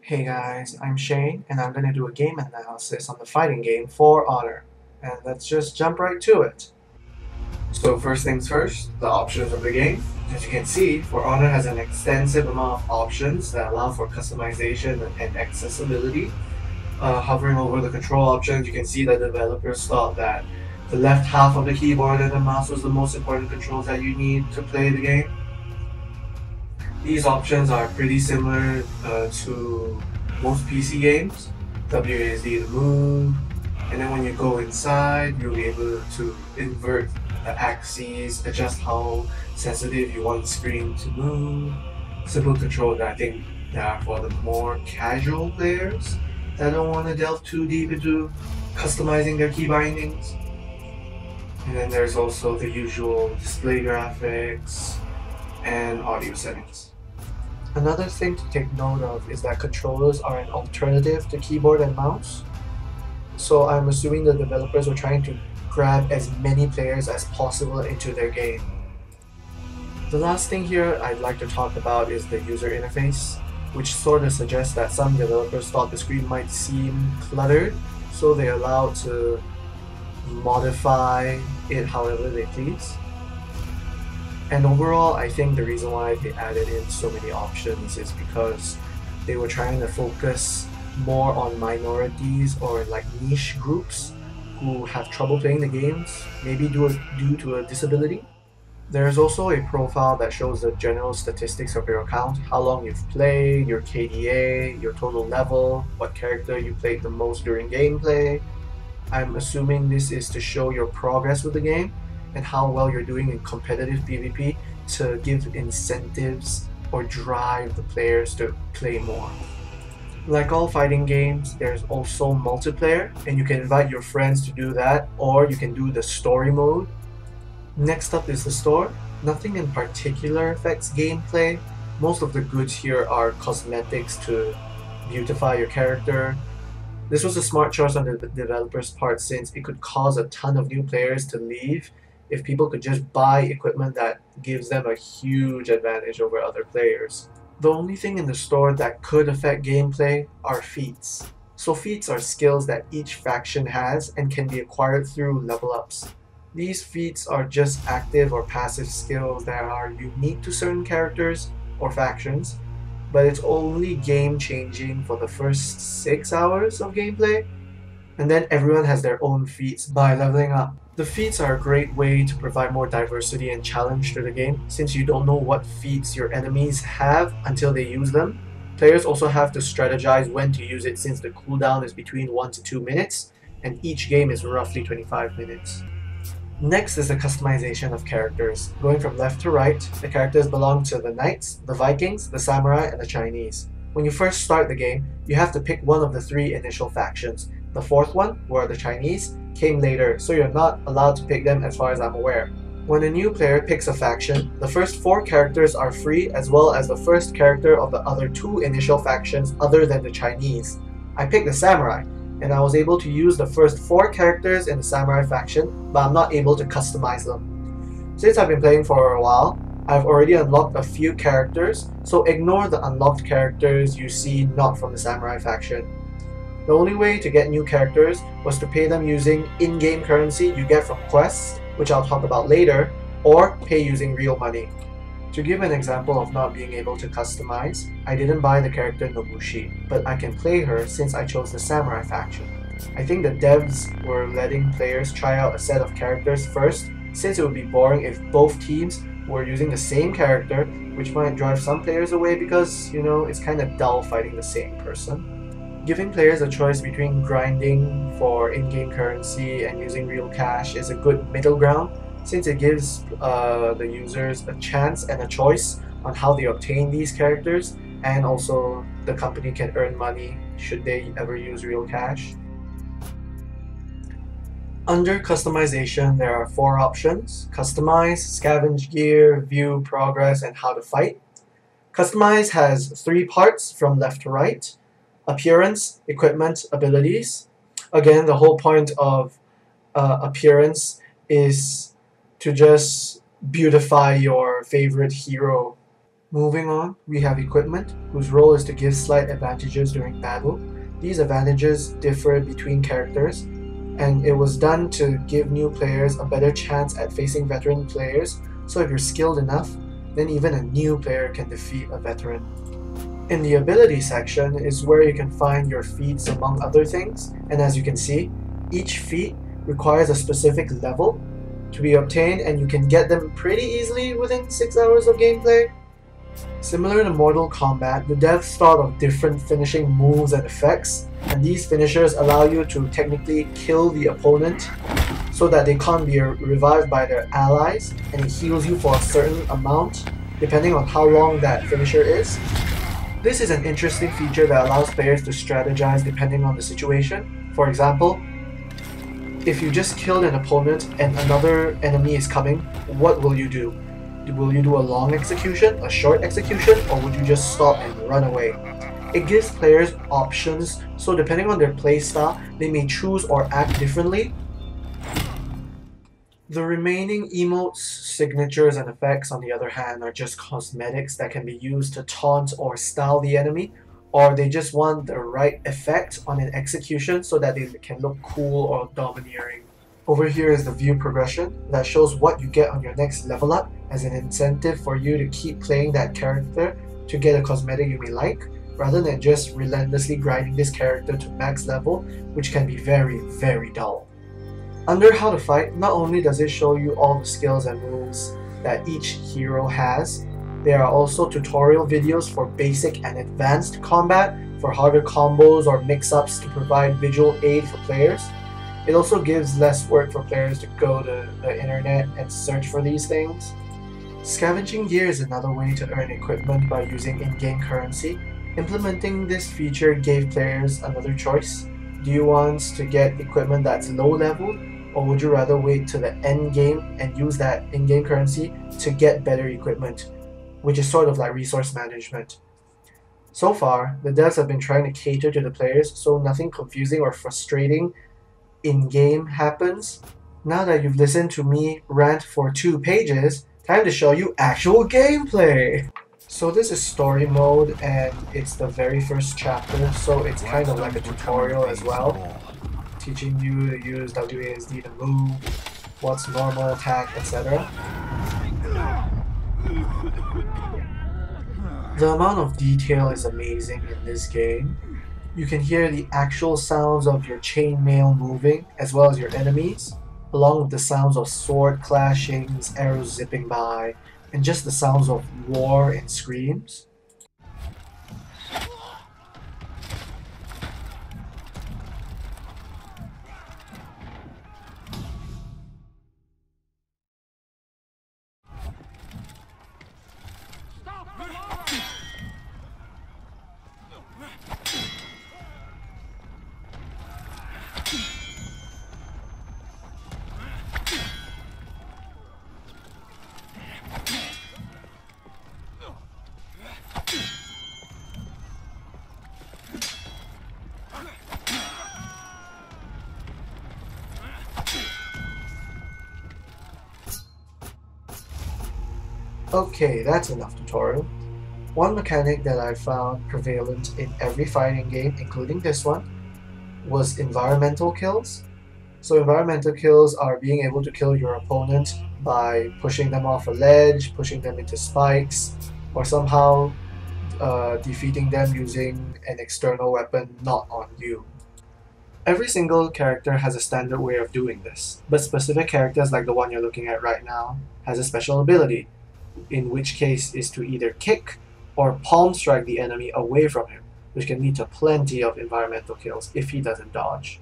Hey guys, I'm Shane, and I'm gonna do a game analysis on the fighting game For Honor. And let's just jump right to it. So first things first, the options of the game. As you can see, For Honor has an extensive amount of options that allow for customization and accessibility. Hovering over the control options, you can see that developers thought that the left half of the keyboard and the mouse was the most important controls that you need to play the game. These options are pretty similar to most PC games. WASD to move, and then when you go inside, you'll be able to invert the axes, adjust how sensitive you want the screen to move. Simple controls that I think that are for the more casual players that don't want to delve too deep into customizing their key bindings. And then there's also the usual display graphics and audio settings. Another thing to take note of is that controllers are an alternative to keyboard and mouse. So I'm assuming the developers were trying to grab as many players as possible into their game. The last thing here I'd like to talk about is the user interface, which sort of suggests that some developers thought the screen might seem cluttered, so they allowed to modify it however they please. And overall, I think the reason why they added in so many options is because they were trying to focus more on minorities or like niche groups who have trouble playing the games, maybe due to a disability. There's also a profile that shows the general statistics of your account, how long you've played, your KDA, your total level, what character you played the most during gameplay. I'm assuming this is to show your progress with the game and how well you're doing in competitive PvP to give incentives or drive the players to play more. Like all fighting games, there's also multiplayer, and you can invite your friends to do that, or you can do the story mode. Next up is the store. Nothing in particular affects gameplay. Most of the goods here are cosmetics to beautify your character. This was a smart choice on the developer's part since it could cause a ton of new players to leave if people could just buy equipment that gives them a huge advantage over other players. The only thing in the store that could affect gameplay are feats. So feats are skills that each faction has and can be acquired through level ups. These feats are just active or passive skills that are unique to certain characters or factions, but it's only game changing for the first 6 hours of gameplay, and then everyone has their own feats by leveling up. The feats are a great way to provide more diversity and challenge to the game, since you don't know what feats your enemies have until they use them. Players also have to strategize when to use it since the cooldown is between 1 to 2 minutes, and each game is roughly 25 minutes. Next is the customization of characters. Going from left to right, the characters belong to the Knights, the Vikings, the Samurai, and the Chinese. When you first start the game, you have to pick one of the 3 initial factions. The fourth one, who are the Chinese, came later, so you're not allowed to pick them as far as I'm aware. When a new player picks a faction, the first 4 characters are free as well as the first character of the other 2 initial factions other than the Chinese. I picked the Samurai, and I was able to use the first 4 characters in the Samurai faction, but I'm not able to customize them. Since I've been playing for a while, I've already unlocked a few characters, so ignore the unlocked characters you see not from the Samurai faction. The only way to get new characters was to pay them using in-game currency you get from quests, which I'll talk about later, or pay using real money. To give an example of not being able to customize, I didn't buy the character Nobushi, but I can play her since I chose the Samurai faction. I think the devs were letting players try out a set of characters first, since it would be boring if both teams were using the same character, which might drive some players away because, it's kind of dull fighting the same person. Giving players a choice between grinding for in-game currency and using real cash is a good middle ground, since it gives the users a chance and a choice on how they obtain these characters, and also the company can earn money should they ever use real cash. Under customization, there are 4 options: Customize, Scavenge Gear, View Progress, and How to Fight. Customize has 3 parts from left to right: Appearance, Equipment, Abilities. Again, the whole point of appearance is to just beautify your favorite hero. Moving on, we have equipment, whose role is to give slight advantages during battle. These advantages differ between characters, and it was done to give new players a better chance at facing veteran players, so if you're skilled enough, then even a new player can defeat a veteran. In the ability section is where you can find your feats among other things, and as you can see, each feat requires a specific level to be obtained, and you can get them pretty easily within 6 hours of gameplay. Similar to Mortal Kombat, the devs thought of different finishing moves and effects, and these finishers allow you to technically kill the opponent so that they can't be revived by their allies, and it heals you for a certain amount depending on how long that finisher is. This is an interesting feature that allows players to strategize depending on the situation. For example, if you just killed an opponent and another enemy is coming, what will you do? Will you do a long execution, a short execution, or would you just stop and run away? It gives players options, so depending on their playstyle, they may choose or act differently. The remaining emotes, signatures, and effects, on the other hand, are just cosmetics that can be used to taunt or style the enemy, or they just want the right effect on an execution so that they can look cool or domineering. Over here is the view progression that shows what you get on your next level up as an incentive for you to keep playing that character to get a cosmetic you may like, rather than just relentlessly grinding this character to max level, which can be very, very dull. Under how to fight, not only does it show you all the skills and moves that each hero has, there are also tutorial videos for basic and advanced combat, for harder combos or mix-ups to provide visual aid for players. It also gives less work for players to go to the internet and search for these things. Scavenging gear is another way to earn equipment by using in-game currency. Implementing this feature gave players another choice. Do you want to get equipment that's low level, or would you rather wait to the end game and use that in-game currency to get better equipment, which is sort of like resource management. So far, the devs have been trying to cater to the players so nothing confusing or frustrating in-game happens. Now that you've listened to me rant for 2 pages, time to show you actual gameplay! So this is story mode, and it's the very first chapter, so it's kind of like a tutorial as well, teaching you to use WASD to move, what's normal attack, etc. The amount of detail is amazing in this game. You can hear the actual sounds of your chainmail moving, as well as your enemies, along with the sounds of sword clashings, arrows zipping by, and just the sounds of war and screams. Okay, that's enough tutorial. One mechanic that I found prevalent in every fighting game, including this one, was environmental kills. So environmental kills are being able to kill your opponent by pushing them off a ledge, pushing them into spikes, or somehow defeating them using an external weapon not on you. Every single character has a standard way of doing this, but specific characters like the one you're looking at right now has a special ability, in which case is to either kick or palm strike the enemy away from him, which can lead to plenty of environmental kills if he doesn't dodge.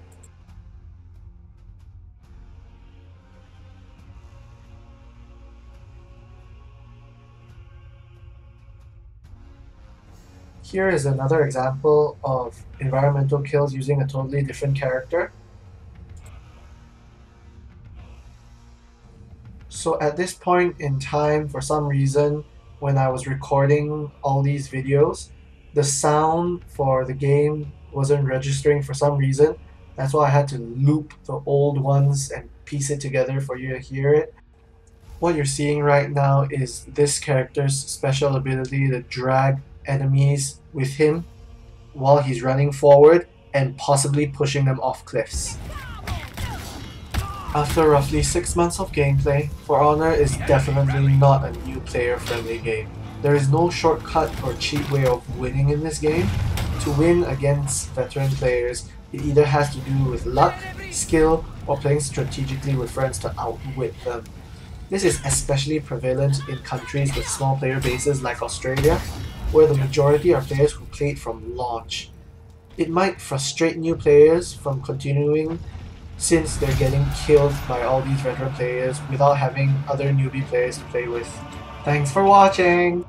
Here is another example of environmental kills using a totally different character. So at this point in time, for some reason, when I was recording all these videos, the sound for the game wasn't registering for some reason. That's why I had to loop the old ones and piece it together for you to hear it. What you're seeing right now is this character's special ability to drag enemies with him while he's running forward and possibly pushing them off cliffs. After roughly 6 months of gameplay, For Honor is definitely not a new player-friendly game. There is no shortcut or cheap way of winning in this game. To win against veteran players, it either has to do with luck, skill, or playing strategically with friends to outwit them. This is especially prevalent in countries with small player bases like Australia, where the majority are players who played from launch. It might frustrate new players from continuing since they're getting killed by all these veteran players without having other newbie players to play with. Thanks for watching!